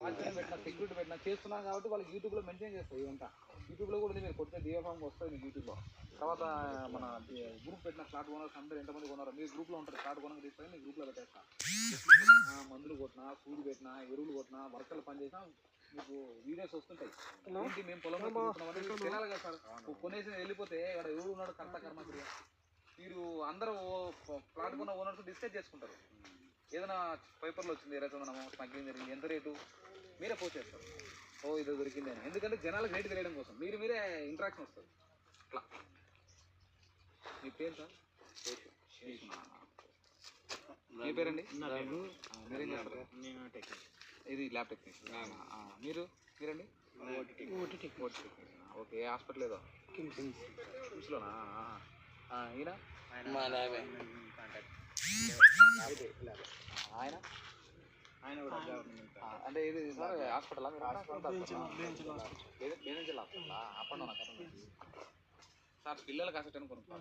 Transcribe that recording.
Admin పెట్టినా security పెట్టినా చేస్తున్నాను కాబట్టి వాళ్ళకి యూట్యూబ్లో మెన్షన్ చేస్తారు ఇదంతా. యూట్యూబ్లో కూడా మీరు కొడితే డిఎఫామ్ వస్తుంది మీకు యూట్యూబ్లో. తర్వాత మన గ్రూప్ పెట్టిన ఫ్లాట్ ఓనర్స్ అందరూ ఎంతమంది కొన్నారో మీ గ్రూప్లో ఉంటారు. ఫ్లాట్ ఓనర్ తీసుకొని మీ గ్రూప్లో పెట్టేస్తా. మందులు కొట్టినా, సూది పెట్టినా, ఎరువులు కొట్టినా, వర్కర్లు పనిచేసినా మీకు వీడియోస్ వస్తుంటాయి. ఏంటి మేము పొలంలో తిరుగుతున్నామని తినాలి కదా సార్. కొనేసి వెళ్ళిపోతే ఇక్కడ ఎవరు ఉన్నాడు కర్త కర్మక్రియ. మీరు అందరూ ఫ్లాట్ కొన్న ఓనర్స్ డిస్కస్ చేసుకుంటారు. ఏదైనా పేపర్లో వచ్చింది ఎర్రచందనము స్మగ్లింగ్ జరిగింది, ఎంత రేటు మీరే పోస్ట్ చేస్తారు. ఓ ఇది దొరికింది అని. ఎందుకంటే జనాలకు రేటు తెలియడం కోసం మీరే ఇంట్రాక్షన్ వస్తుంది. అట్లా మీ పేరు సార్? మీ పేరండి? మీరేం చేస్తారు? ఇది ల్యాబ్ టెక్నీషియన్. మీరండి? ఓకే. ఏ హాస్పిటల్ ఏదో కిమ్స్లోనా? ఈయన ఆయన అంటే ఇది సార్ హాస్పిటల్ సార్ పిల్లలకి అసెట్ అనుకోండి.